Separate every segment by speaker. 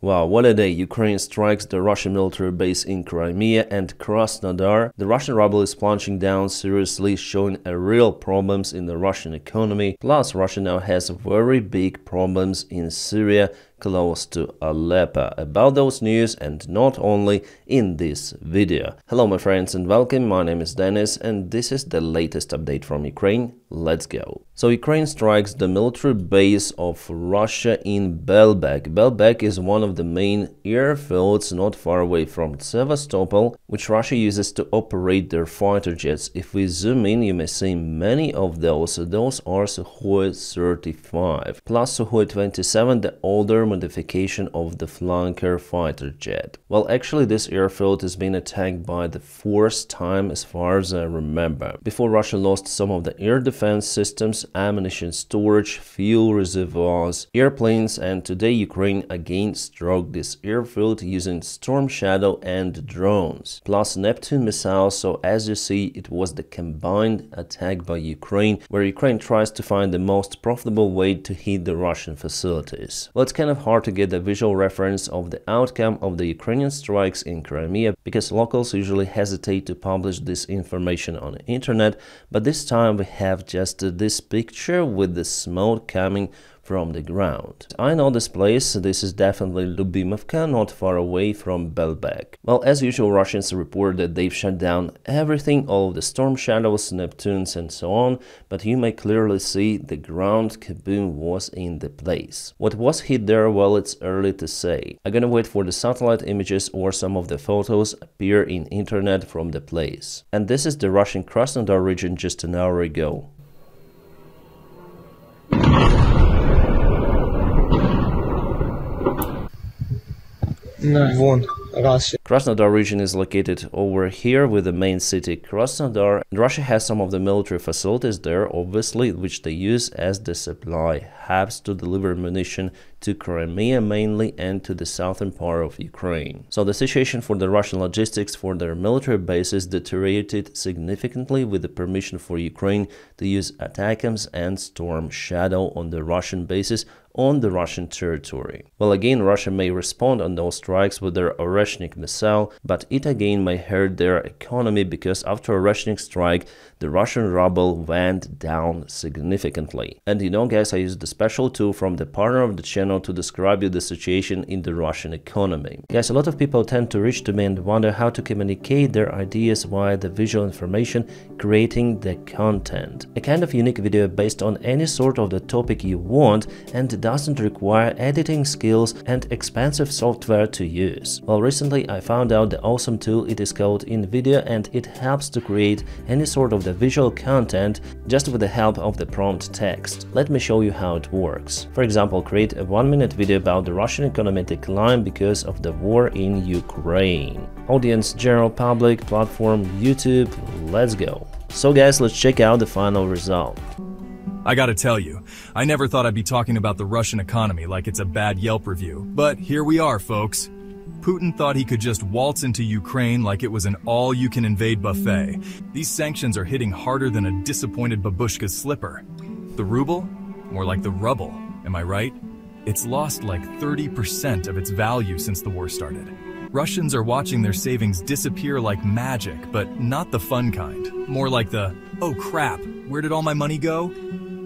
Speaker 1: Wow, what a day! Ukraine strikes the Russian military base in Crimea and Krasnodar. The Russian ruble is plunging down seriously, showing real problems in the Russian economy. Plus, Russia now has very big problems in Syria, close to Aleppo. About those news and not only in this video. Hello my friends and welcome, my name is Dennis and this is the latest update from Ukraine. Let's go. So Ukraine strikes the military base of Russia in Belbek. Belbek is one of the main airfields not far away from Sevastopol, which Russia uses to operate their fighter jets. If we zoom in, you may see many of those. Those are Sukhoi 35 plus Sukhoi 27, the older modification of the flanker fighter jet. Well, actually this airfield has been attacked by the fourth time as far as I remember. Before, Russia lost some of the air defense systems, ammunition storage, fuel reservoirs, airplanes, and today Ukraine again struck this airfield using Storm Shadow and drones, plus Neptune missiles. So as you see, it was the combined attack by Ukraine, where Ukraine tries to find the most profitable way to hit the Russian facilities. Well, it's kind of hard to get a visual reference of the outcome of the Ukrainian strikes in Crimea because locals usually hesitate to publish this information on the internet, but this time we have just this picture with the smoke coming from the ground. I know this place, this is definitely Lyubimovka, not far away from Belbek. Well, as usual, Russians report that they've shut down everything, all of the Storm Shadows, Neptunes and so on, but you may clearly see the ground kaboom was in the place. What was hit there, well, it's early to say. I'm gonna wait for the satellite images or some of the photos appear in internet from the place. And this is the Russian Krasnodar region just an hour ago. Krasnodar region is located over here with the main city Krasnodar. And Russia has some of the military facilities there, obviously, which they use as the supply hubs to deliver munition to Crimea mainly and to the southern part of Ukraine. So the situation for the Russian logistics for their military bases deteriorated significantly with the permission for Ukraine to use ATACMS and Storm Shadow on the Russian bases on the Russian territory. Well, again, Russia may respond on those strikes with their Oreshnik missile, but it again may hurt their economy because after a Oreshnik strike, the Russian ruble went down significantly. And you know, guys, I used the special tool from the partner of the channel to describe you the situation in the Russian economy. Guys, a lot of people tend to reach to me and wonder how to communicate their ideas via the visual information, creating the content. A kind of unique video based on any sort of the topic you want and doesn't require editing skills and expensive software to use. Well, recently I found out the awesome tool. It is called InVideo and it helps to create any sort of the visual content just with the help of the prompt text. Let me show you how it works. For example, create a 1-minute video about the Russian economy decline because of the war in Ukraine. Audience, general public, platform, YouTube, let's go. So guys, let's check out the final result.
Speaker 2: I gotta tell you, I never thought I'd be talking about the Russian economy like it's a bad Yelp review. But here we are, folks. Putin thought he could just waltz into Ukraine like it was an all-you-can-invade buffet. These sanctions are hitting harder than a disappointed babushka's slipper. The ruble? More like the rubble, am I right? It's lost like 30% of its value since the war started. Russians are watching their savings disappear like magic, but not the fun kind. More like the, oh crap, where did all my money go?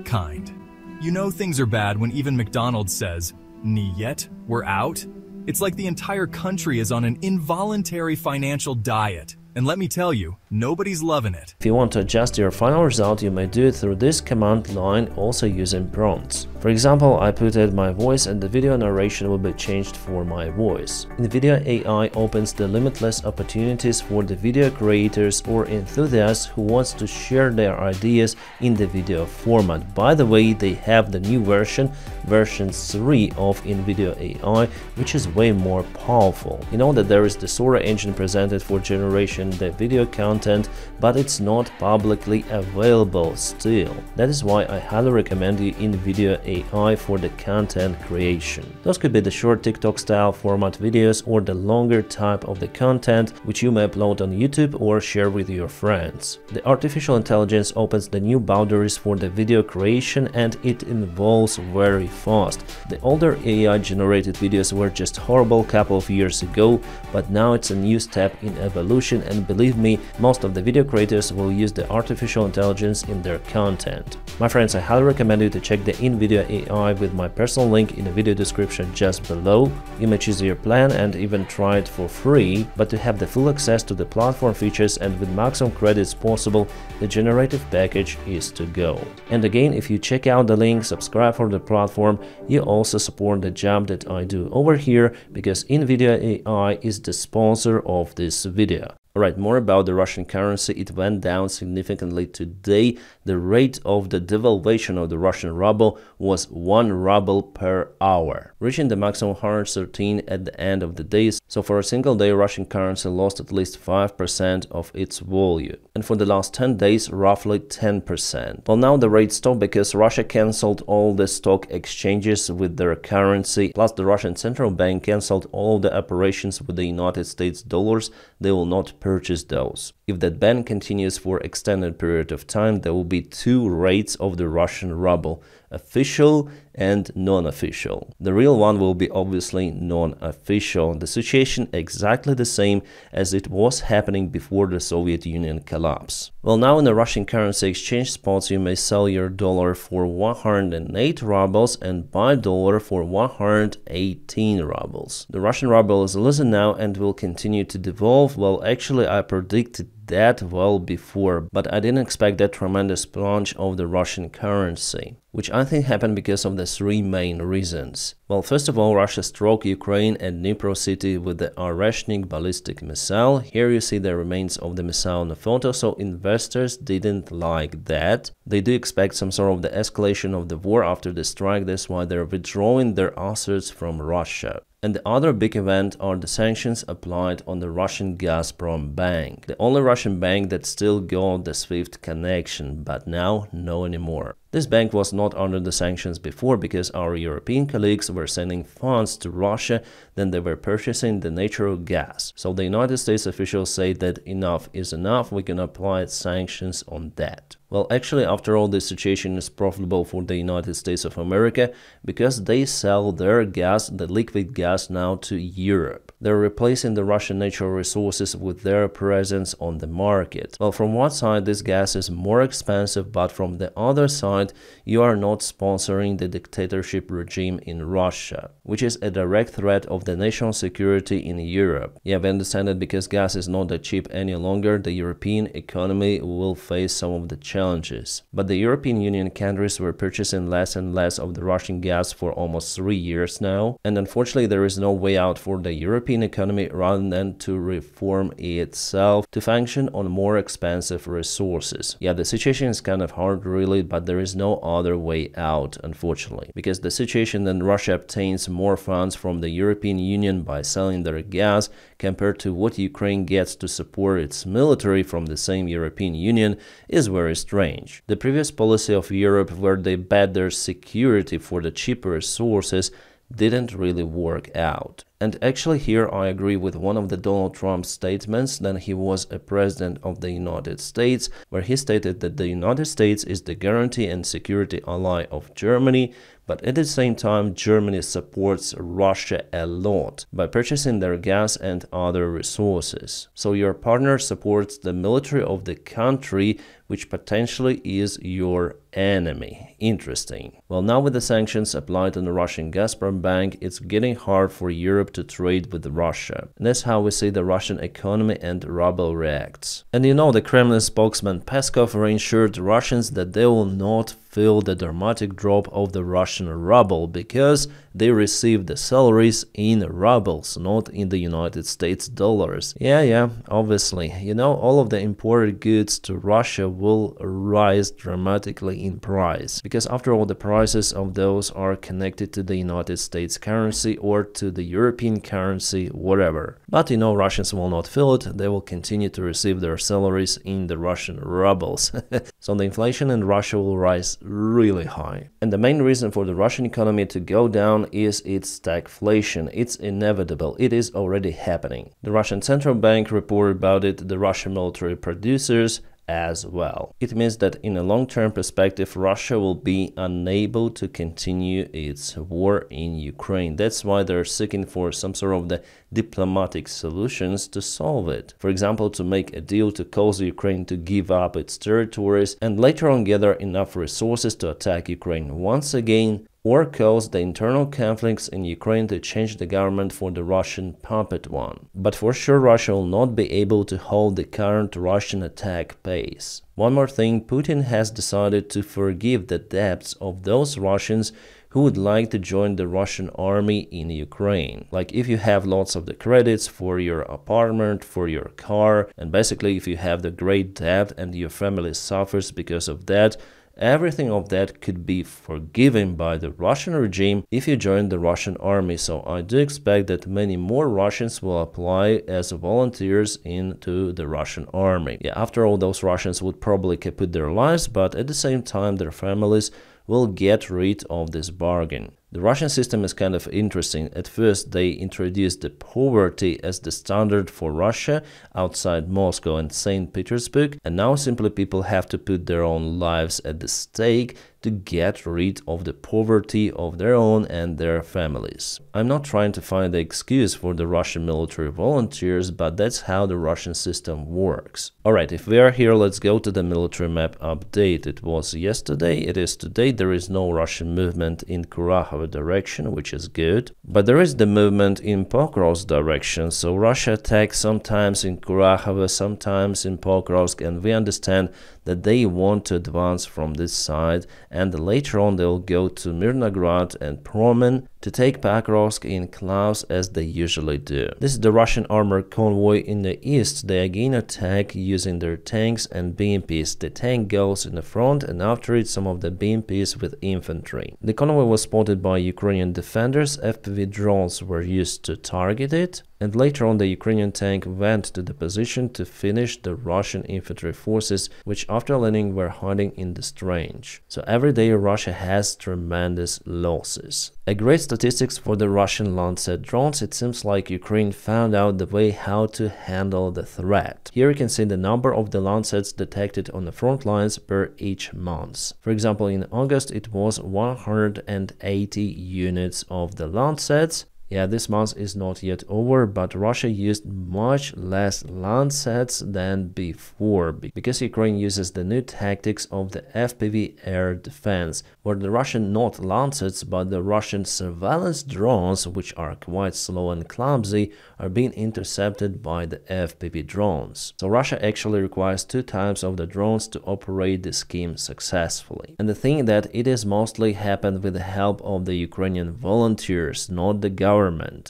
Speaker 2: Kind. You know things are bad when even McDonald's says, "Niet, we're out." It's like the entire country is on an involuntary financial diet. And let me tell you, nobody's loving it.
Speaker 1: If you want to adjust your final result, you may do it through this command line, also using prompts. For example, I put in my voice and the video narration will be changed for my voice. NVIDIA AI opens the limitless opportunities for the video creators or enthusiasts who wants to share their ideas in the video format. By the way, they have the new version 3 of NVIDIA AI, which is way more powerful. You know that there is the Sora engine presented for generation the video content content, but it's not publicly available still. That is why I highly recommend you InVideo AI for the content creation. Those could be the short TikTok style format videos or the longer type of the content which you may upload on YouTube or share with your friends. The artificial intelligence opens the new boundaries for the video creation and it evolves very fast. The older AI-generated videos were just horrible a couple of years ago, but now it's a new step in evolution, and believe me, most of the video creators will use the artificial intelligence in their content. My friends, I highly recommend you to check the InVideo AI with my personal link in the video description just below. You may choose your plan and even try it for free, but to have the full access to the platform features and with maximum credits possible, the generative package is to go. And again, if you check out the link, subscribe for the platform, you also support the job that I do over here, because InVideo AI is the sponsor of this video. Alright, more about the Russian currency. It went down significantly today. The rate of the devaluation of the Russian ruble was 1 ruble per hour, reaching the maximum 113 at the end of the day. So for a single day, Russian currency lost at least 5% of its value. And for the last 10 days, roughly 10%. Well, now the rate stopped because Russia cancelled all the stock exchanges with their currency. Plus, the Russian central bank cancelled all the operations with the United States dollars. They will not purchase those. If that ban continues for extended period of time, there will be two rates of the Russian ruble, official and non-official. The real one will be obviously non-official. The situation exactly the same as it was happening before the Soviet Union collapse. Well, now in the Russian currency exchange spots, you may sell your dollar for 108 rubles and buy dollar for 118 rubles. The Russian ruble is losing now and will continue to devolve. Well, actually, I predicted that well before, but I didn't expect that tremendous plunge of the Russian currency, which I think happened because of the three main reasons. Well, first of all, Russia struck Ukraine at Dnipro city with the Oreshnik ballistic missile. Here you see the remains of the missile in the photo, so investors didn't like that. They do expect some sort of the escalation of the war after the strike, that's why they're withdrawing their assets from Russia. And the other big event are the sanctions applied on the Russian Gazprom bank, the only Russian bank that still got the SWIFT connection, but now no anymore. This bank was not under the sanctions before because our European colleagues were sending funds to Russia, then they were purchasing the natural gas. So the United States officials say that enough is enough, we can apply sanctions on that. Well, actually, after all, this situation is profitable for the United States of America because they sell their gas, the liquid gas, now to Europe. They're replacing the Russian natural resources with their presence on the market. Well, from one side, this gas is more expensive, but from the other side, you are not sponsoring the dictatorship regime in Russia, which is a direct threat of the national security in Europe. Yeah, we understand that because gas is not that cheap any longer, the European economy will face some of the challenges. But the European Union countries were purchasing less and less of the Russian gas for almost 3 years now, and unfortunately there is no way out for the European economy rather than to reform itself to function on more expensive resources. Yeah, the situation is kind of hard really, but there is no other way out, unfortunately, because the situation that Russia obtains more funds from the European Union by selling their gas compared to what Ukraine gets to support its military from the same European Union is very strange. The previous policy of Europe, where they bet their security for the cheaper resources, didn't really work out. And actually here I agree with one of the Donald Trump's statements when he was a president of the United States, where he stated that the United States is the guarantee and security ally of Germany, but at the same time Germany supports Russia a lot by purchasing their gas and other resources. So your partner supports the military of the country, which potentially is your enemy. Interesting. Well, now with the sanctions applied on the Russian Gazprom bank, it's getting hard for Europe to trade with Russia. And that's how we see the Russian economy and ruble reacts. And you know, the Kremlin spokesman Peskov reassured Russians that they will not feel the dramatic drop of the Russian ruble because they receive the salaries in rubles, not in the United States dollars. Yeah, obviously. You know, all of the imported goods to Russia will rise dramatically in price, because after all, the prices of those are connected to the United States currency or to the European currency, whatever. But you know, Russians will not feel it. They will continue to receive their salaries in the Russian rubles. So the inflation in Russia will rise really high. And the main reason for the Russian economy to go down is its stagflation. It's inevitable. It is already happening. The Russian Central Bank reported about it, the Russian military producers as well. It means that in a long-term perspective, Russia will be unable to continue its war in Ukraine. That's why they're seeking for some sort of the diplomatic solutions to solve it. For example, to make a deal to cause Ukraine to give up its territories and later on gather enough resources to attack Ukraine once again, or cause the internal conflicts in Ukraine to change the government for the Russian puppet one. But for sure, Russia will not be able to hold the current Russian attack pace. One more thing, Putin has decided to forgive the debts of those Russians who would like to join the Russian army in Ukraine. Like if you have lots of the credits for your apartment, for your car, and basically if you have the great debt and your family suffers because of that, everything of that could be forgiven by the Russian regime if you join the Russian army. So I do expect that many more Russians will apply as volunteers into the Russian army. Yeah, after all, those Russians would probably kaput their lives, but at the same time their families will get rid of this bargain. The Russian system is kind of interesting. At first, they introduced the poverty as the standard for Russia outside Moscow and St. Petersburg, and now simply people have to put their own lives at the stake to get rid of the poverty of their own and their families. I'm not trying to find the excuse for the Russian military volunteers, but that's how the Russian system works. Alright, if we are here, let's go to the military map update. It was yesterday, it is today. There is no Russian movement in Kurahovo direction, which is good, but there is the movement in Pokrovsk direction. So Russia attacks sometimes in Kurahovo, sometimes in Pokrovsk, and we understand that they want to advance from this side, and later on they'll go to Mirnograd and Promen to take Pokrovsk in Klaus as they usually do. This is the Russian armored convoy in the east. They again attack using their tanks and BMPs. The tank goes in the front, and after it some of the BMPs with infantry. The convoy was spotted by Ukrainian defenders. FPV drones were used to target it, and later on the Ukrainian tank went to the position to finish the Russian infantry forces, which after landing were hiding in this range. So every day Russia has tremendous losses. A great statistics for the Russian Lancet drones. It seems like Ukraine found out the way how to handle the threat. Here you can see the number of the Lancets detected on the front lines per each month. For example, in August it was 180 units of the Lancets. Yeah, this month is not yet over, but Russia used much less Lancets than before, because Ukraine uses the new tactics of the FPV air defense, where the Russian not Lancets but the Russian surveillance drones, which are quite slow and clumsy, are being intercepted by the FPV drones. So Russia actually requires 2 times of the drones to operate the scheme successfully. And the thing that it has mostly happened with the help of the Ukrainian volunteers, not the government,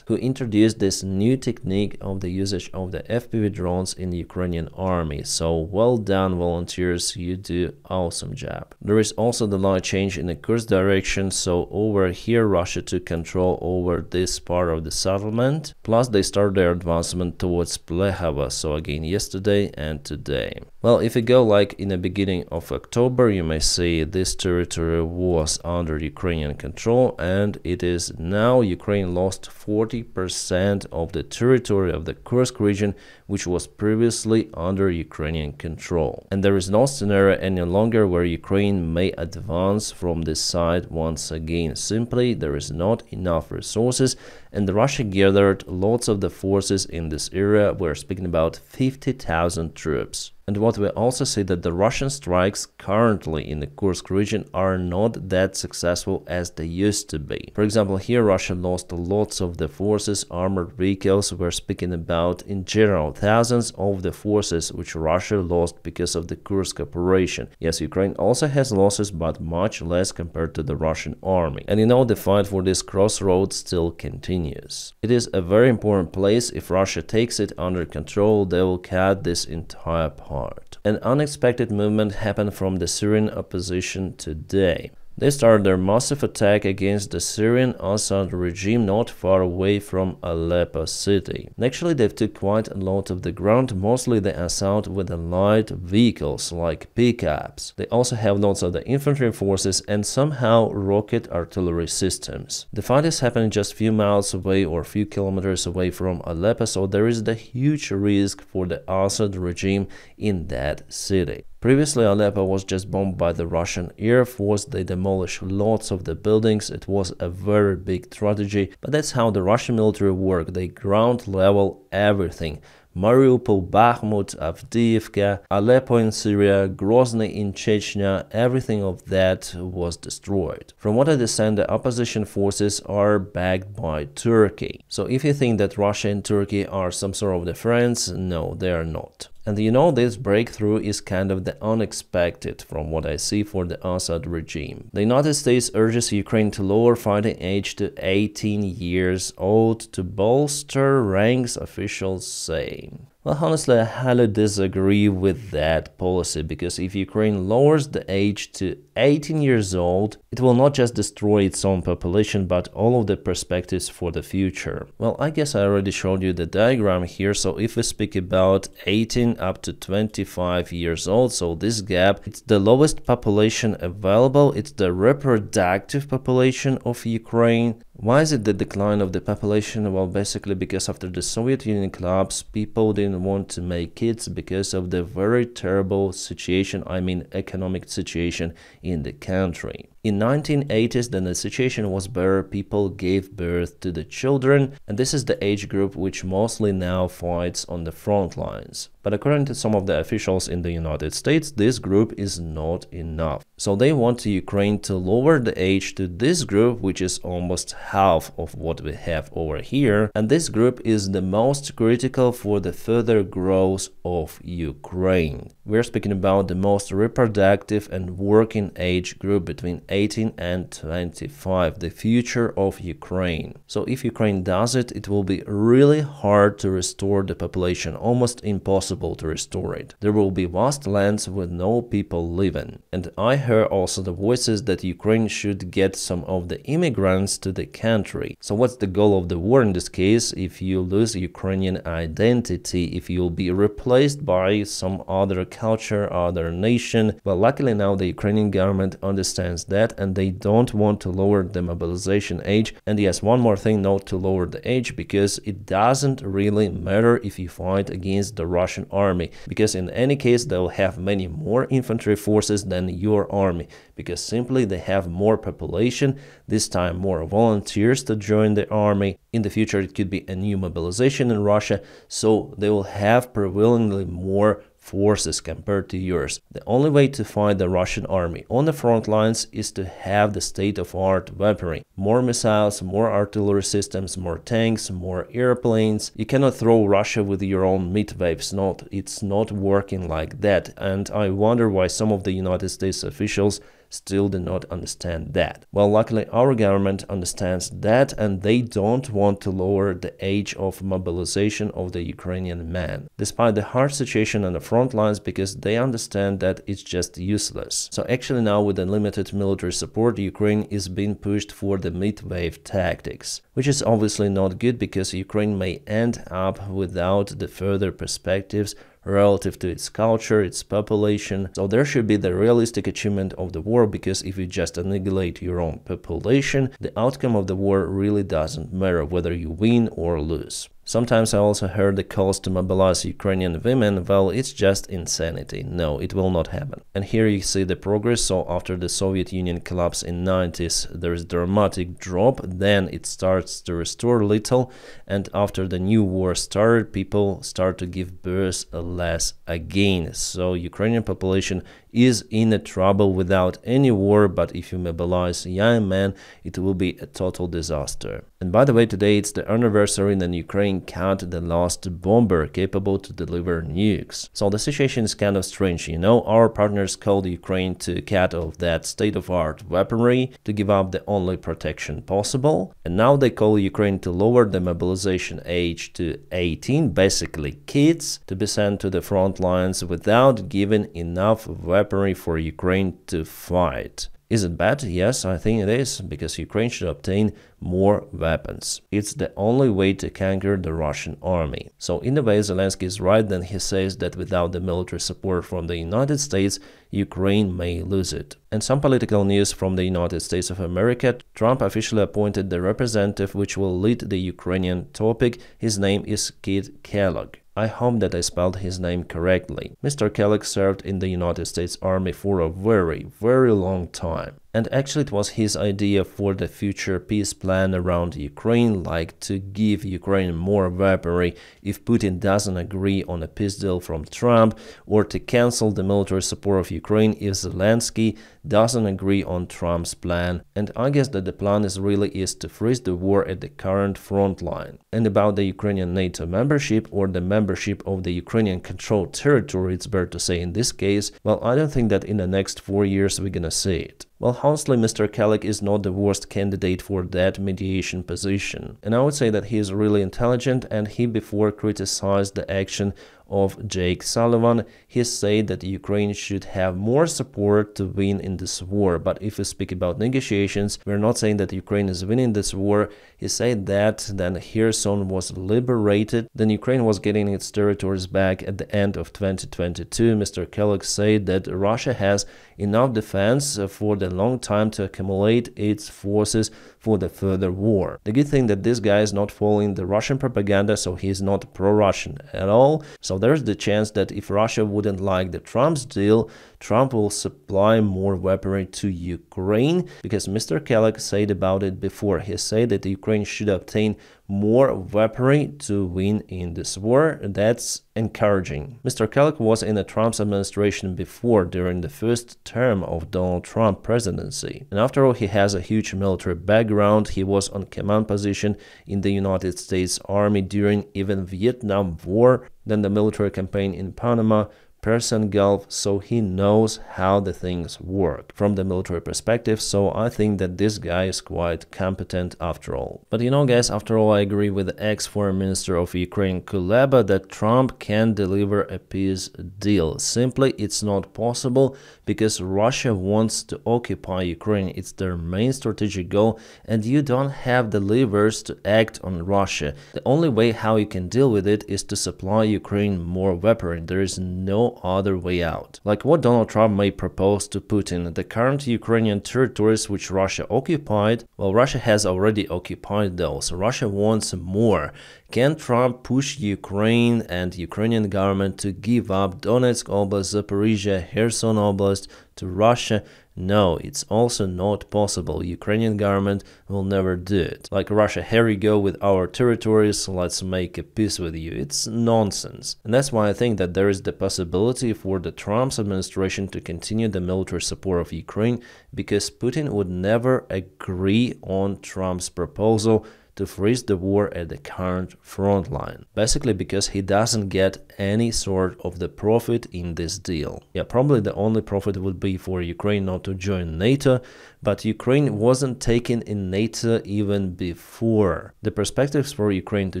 Speaker 1: who introduced this new technique of the usage of the FPV drones in the Ukrainian army. So well done, volunteers, you do awesome job. There is also the light change in the course direction, so over here Russia took control over this part of the settlement, plus they started their advancement towards Plekhova, so again yesterday and today. Well, if you go like in the beginning of October, you may see this territory was under Ukrainian control, and it is now Ukraine lost 40% of the territory of the Kursk region, which was previously under Ukrainian control. And there is no scenario any longer where Ukraine may advance from this side once again. Simply, there is not enough resources, and Russia gathered lots of the forces in this area. We're speaking about 50,000 troops. And what we also see that the Russian strikes currently in the Kursk region are not that successful as they used to be. For example, here Russia lost lots of the forces, armored vehicles. We're speaking about in general thousands of the forces which Russia lost because of the Kursk operation. Yes, Ukraine also has losses, but much less compared to the Russian army. And you know, the fight for this crossroads still continues. It is a very important place. If Russia takes it under control, they will cut this entire part. An unexpected movement happened from the Syrian opposition today. They started their massive attack against the Syrian Assad regime not far away from Aleppo city. And actually, they took quite a lot of the ground, mostly the assault with the light vehicles like pickups. They also have lots of the infantry forces and somehow rocket artillery systems. The fight is happening just a few miles away or a few kilometers away from Aleppo, so there is the huge risk for the Assad regime in that city. Previously, Aleppo was just bombed by the Russian Air Force. They demolished lots of the buildings. It was a very big tragedy, but that's how the Russian military work. They ground level everything. Mariupol, Bakhmut, Avdiivka, Aleppo in Syria, Grozny in Chechnya, everything of that was destroyed. From what I understand, the opposition forces are backed by Turkey. So if you think that Russia and Turkey are some sort of the friends, no, they are not. And you know, this breakthrough is kind of the unexpected from what I see for the Assad regime. The United States urges Ukraine to lower fighting age to 18 years old to bolster ranks, officials say. Well, honestly, I highly disagree with that policy, because if Ukraine lowers the age to 18 years old, it will not just destroy its own population, but all of the perspectives for the future. Well, I guess I already showed you the diagram here, so if we speak about 18 up to 25 years old, so this gap, it's the lowest population available, it's the reproductive population of Ukraine. Why is it the decline of the population? Well, basically because after the Soviet Union collapse, people didn't want to make kids because of the very terrible situation, I mean economic situation in the country. In 1980s, then the situation was better, people gave birth to the children, and this is the age group which mostly now fights on the front lines. But according to some of the officials in the United States, this group is not enough. So they want Ukraine to lower the age to this group, which is almost half of what we have over here, and this group is the most critical for the further growth of Ukraine. We're speaking about the most reproductive and working age group between 18 and 25, the future of Ukraine. So if Ukraine does it, it will be really hard to restore the population, almost impossible to restore it. There will be vast lands with no people living. And I heard also the voices that Ukraine should get some of the immigrants to the country. So what's the goal of the war in this case? If you lose Ukrainian identity, if you'll be replaced by some other culture, other nation. Well, luckily now the Ukrainian government understands that, and they don't want to lower the mobilization age. And yes, one more thing, not to lower the age, because it doesn't really matter if you fight against the Russian army, because in any case they'll have many more infantry forces than your army, because simply they have more population, this time more volunteers to join the army. In the future it could be a new mobilization in Russia, so they will have prevalently more forces compared to yours. The only way to fight the Russian army on the front lines is to have the state-of-art weaponry. More missiles, more artillery systems, more tanks, more airplanes. You cannot throw Russia with your own midwaves. It's not working like that. And I wonder why some of the United States officials still do not understand that. Well, luckily our government understands that, and they don't want to lower the age of mobilization of the Ukrainian man, despite the hard situation on the front lines, because they understand that it's just useless. So actually now with unlimited military support, Ukraine is being pushed for the mid-wave tactics, which is obviously not good, because Ukraine may end up without the further perspectives relative to its culture, its population. So there should be the realistic achievement of the war, because if you just annihilate your own population, the outcome of the war really doesn't matter whether you win or lose. Sometimes I also heard the calls to mobilize Ukrainian women. Well, it's just insanity. No, it will not happen. And here you see the progress. So after the Soviet Union collapse in 90s, there is a dramatic drop. Then it starts to restore a little. And after the new war started, people start to give birth less again. So Ukrainian population is in a trouble without any war, but if you mobilize young men, it will be a total disaster. And by the way, today it's the anniversary when Ukraine caught the last bomber capable to deliver nukes. So the situation is kind of strange, you know. Our partners called Ukraine to cut off that state-of-art weaponry to give up the only protection possible. And now they call Ukraine to lower the mobilization age to 18, basically kids, to be sent to the front lines without giving enough weaponry for Ukraine to fight. Is it bad? Yes, I think it is, because Ukraine should obtain more weapons. It's the only way to conquer the Russian army. So in a way, Zelensky is right when he says that without the military support from the United States, Ukraine may lose it. And some political news from the United States of America. Trump officially appointed the representative which will lead the Ukrainian topic. His name is Kit Kellogg. I hope that I spelled his name correctly. Mr. Kellogg served in the United States Army for a very, very long time. And actually it was his idea for the future peace plan around Ukraine, like to give Ukraine more weaponry if Putin doesn't agree on a peace deal from Trump, or to cancel the military support of Ukraine if Zelensky doesn't agree on Trump's plan. And I guess that the plan is to freeze the war at the current front line. And about the Ukrainian NATO membership, or the membership of the Ukrainian controlled territory, it's better to say in this case, well, I don't think that in the next 4 years we're gonna see it. Well, honestly, Mr. Kellogg is not the worst candidate for that mediation position. And I would say that he is really intelligent, and he before criticized the action of Jake Sullivan. He said that Ukraine should have more support to win in this war. But if we speak about negotiations, we're not saying that Ukraine is winning this war. He said that then Kherson was liberated, then Ukraine was getting its territories back at the end of 2022. Mr. Kellogg said that Russia has enough defense for the long time to accumulate its forces for the further war. The good thing that this guy is not following the Russian propaganda, so he's not pro-Russian at all. So there's the chance that if Russia wouldn't like the Trump's deal, Trump will supply more weaponry to Ukraine, because Mr. Kellogg said about it before. He said that Ukraine should obtain more weaponry to win in this war. That's encouraging. Mr. Kellogg was in the Trump's administration before, during the first term of Donald Trump presidency. And after all, he has a huge military background. He was on command position in the United States Army during even Vietnam War, then the military campaign in Panama, Persian Gulf, so he knows how the things work from the military perspective. So I think that this guy is quite competent after all. But you know, guys, after all, I agree with the ex-foreign minister of Ukraine, Kuleba, that Trump can deliver a peace deal. Simply, it's not possible because Russia wants to occupy Ukraine. It's their main strategic goal, and you don't have the levers to act on Russia. The only way how you can deal with it is to supply Ukraine more weaponry. There is no other way out. Like what Donald Trump may propose to Putin, the current Ukrainian territories which Russia occupied, well, Russia has already occupied those. Russia wants more. Can Trump push Ukraine and Ukrainian government to give up Donetsk Oblast, Zaporizhia, Kherson Oblast to Russia? No, it's also not possible. Ukrainian government will never do it. Like Russia, here you go with our territories, let's make a peace with you. It's nonsense. And that's why I think that there is the possibility for the Trump's administration to continue the military support of Ukraine, because Putin would never agree on Trump's proposal to freeze the war at the current front line. Basically because he doesn't get any sort of the profit in this deal. Yeah, probably the only profit would be for Ukraine not to join NATO, but Ukraine wasn't taken in NATO even before. The perspectives for Ukraine to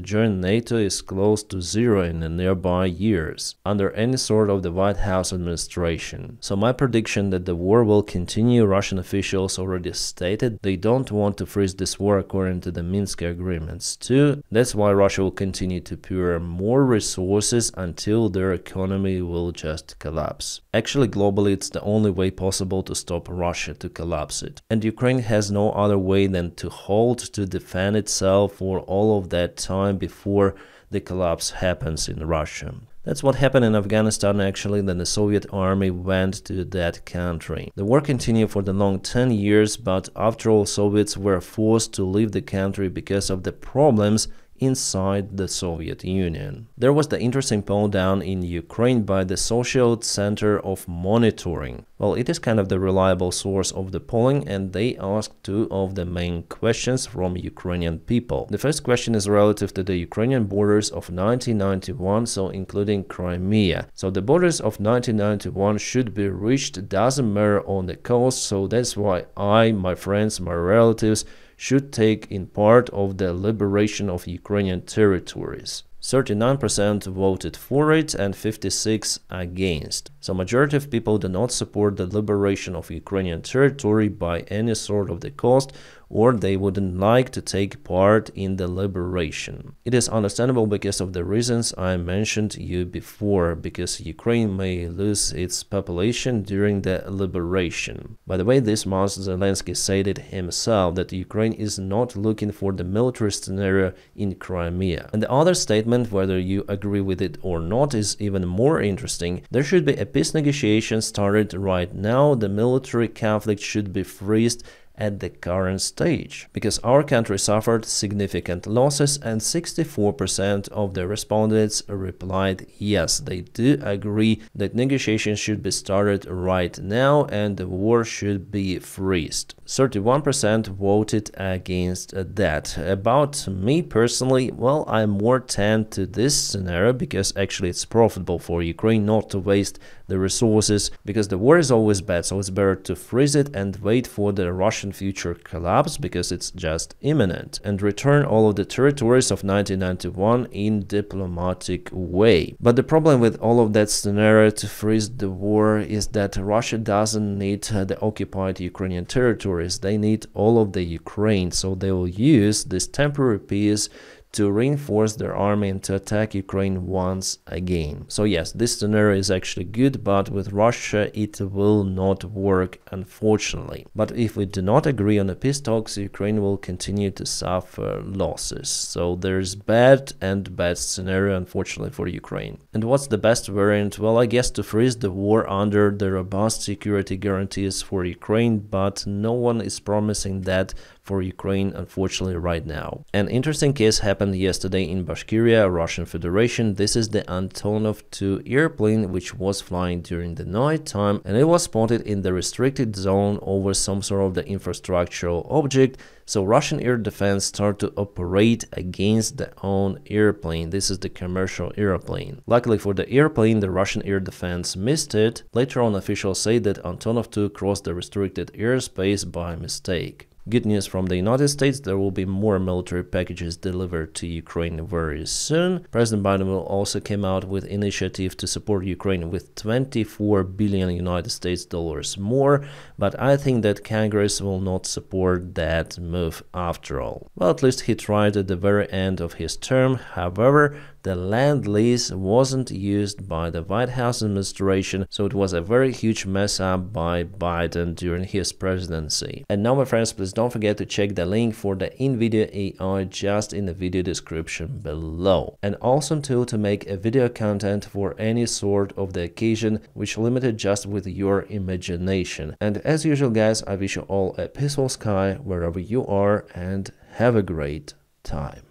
Speaker 1: join NATO is close to zero in the nearby years, under any sort of the White House administration. So my prediction that the war will continue. Russian officials already stated they don't want to freeze this war according to the Minsk agreements too. That's why Russia will continue to pour more resources until their economy will just collapse. Actually, globally, it's the only way possible to stop Russia to collapse it. And Ukraine has no other way than to hold, to defend itself for all of that time before the collapse happens in Russia. That's what happened in Afghanistan actually, then the Soviet army went to that country. The war continued for the long 10 years, but after all, Soviets were forced to leave the country because of the problems inside the Soviet Union. There was the interesting poll down in Ukraine by the Social Center of Monitoring. Well, it is kind of the reliable source of the polling, and they asked two of the main questions from Ukrainian people. The first question is relative to the Ukrainian borders of 1991, so including Crimea. So the borders of 1991 should be reached, doesn't matter on the coast, so that's why I, my friends, my relatives should take in part of the liberation of Ukrainian territories. 39% voted for it and 56% against. So majority of people do not support the liberation of Ukrainian territory by any sort of the cost, or they wouldn't like to take part in the liberation. It is understandable because of the reasons I mentioned you before, because Ukraine may lose its population during the liberation. By the way, this month Zelensky said it himself that Ukraine is not looking for the military scenario in Crimea. And the other statement, whether you agree with it or not, is even more interesting. There should be a peace negotiation started right now. The military conflict should be freezed at the current stage, because our country suffered significant losses and 64% of the respondents replied yes, they do agree that negotiations should be started right now and the war should be freezed. 31% voted against that. About me personally, well, I more tend to this scenario because actually it's profitable for Ukraine not to waste the resources, because the war is always bad, so it's better to freeze it and wait for the Russian future collapse because it's just imminent, and return all of the territories of 1991 in diplomatic way. But the problem with all of that scenario to freeze the war is that Russia doesn't need the occupied Ukrainian territories, they need all of the Ukraine, so they will use this temporary peace to reinforce their army and to attack Ukraine once again. So yes, this scenario is actually good, but with Russia it will not work, unfortunately. But if we do not agree on the peace talks, Ukraine will continue to suffer losses. So there's bad and bad scenario, unfortunately, for Ukraine. And what's the best variant? Well, I guess to freeze the war under the robust security guarantees for Ukraine, but no one is promising that for Ukraine, unfortunately, right now. An interesting case happened yesterday in Bashkiria, Russian Federation. This is the Antonov 2 airplane which was flying during the night time, and it was spotted in the restricted zone over some sort of the infrastructural object. So Russian air defense started to operate against their own airplane. This is the commercial airplane. Luckily for the airplane, the Russian air defense missed it. Later on, officials say that Antonov 2 crossed the restricted airspace by mistake. Good news from the United States, there will be more military packages delivered to Ukraine very soon. President Biden will also come out with initiative to support Ukraine with 24 billion United States dollars more, but I think that Congress will not support that move after all. Well, at least he tried at the very end of his term. However, the land lease wasn't used by the White House administration, so it was a very huge mess up by Biden during his presidency. And now, my friends, please don't forget to check the link for the in-video AI just in the video description below. An awesome tool to make a video content for any sort of the occasion, which limited just with your imagination. And as usual, guys, I wish you all a peaceful sky wherever you are, and have a great time.